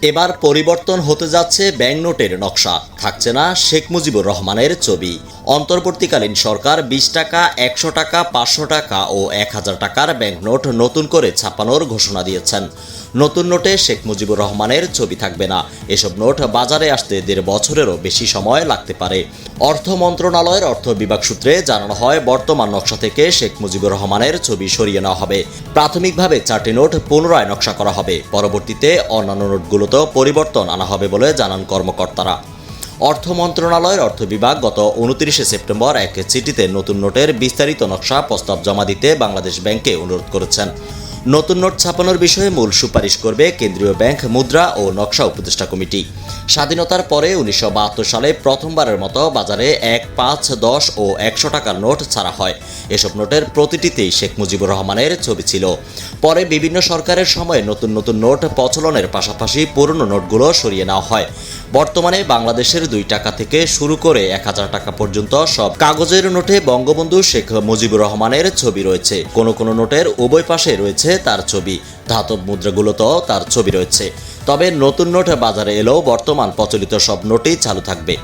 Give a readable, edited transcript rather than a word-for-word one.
এবার পরিবর্তন হতে যাচ্ছে ব্যাংক নোটের নকশা, থাকছে না শেখ মুজিবুর রহমানের ছবি। অন্তর্বর্তীকালীন সরকার 20 টাকা, 100 টাকা, 500 টাকা ও 1000 টাকার ব্যাংক নোট নতুন করে ছাপানোর ঘোষণা দিয়েছেন। নতুন নোটে শেখ মুজিবুর রহমানের ছবি থাকবে না। এসব নোট বাজারে আসতে 1.5 বছরেরও বেশি সময় লাগতে পারে। অর্থ মন্ত্রণালয়ের অর্থ বিভাগ সূত্রে জানানো হয়, বর্তমান নকশা থেকে শেখ মুজিবুর রহমানের ছবি সরিয়ে নেওয়া হবে। প্রাথমিকভাবে 4টি নোট পুনরায় নকশা করা হবে। পরবর্তীতে অন্যান্য নোটগুলোতেও পরিবর্তন আনা হবে বলে জানান কর্মকর্তারা। অর্থ মন্ত্রণালয়ের অর্থ বিভাগ গত 29 সেপ্টেম্বর এক চিঠিতে নতুন নোটের বিস্তারিত নকশা প্রস্তাব জমা দিতে বাংলাদেশ ব্যাংককে অনুরোধ করেছেন। নতুন নোট ছাপানোর বিষয়ে মূল সুপারিশ করবে কেন্দ্রীয় ব্যাংক, মুদ্রা ও নকশা উপদেষ্টা কমিটি। স্বাধীনতার পরে 1972 সালে প্রথমবারের মতো বাজারে 1, 5, 10 ও 100 টাকার নোট ছাড়া হয়। এসব নোটের প্রতিটিতেই শেখ মুজিবুর রহমানের ছবি ছিল। পরে বিভিন্ন সরকারের সময়ে নতুন নতুন নোট প্রচলনের পাশাপাশি পুরনো নোটগুলো সরিয়ে নেওয়া হয়। বর্তমানে বাংলাদেশের 2 টাকা থেকে শুরু করে 1000 টাকা পর্যন্ত সব কাগজের নোটে বঙ্গবন্ধু শেখ মুজিবুর রহমানের ছবি রয়েছে। কোনো কোনো নোটের উভয় পাশে রয়েছে তার ছবি। ধাতব মুদ্রাগুলোতেও তার ছবি রয়েছে। তবে নতুন নোট বাজারে এলেও বর্তমান প্রচলিত সব নোটই চালু থাকবে।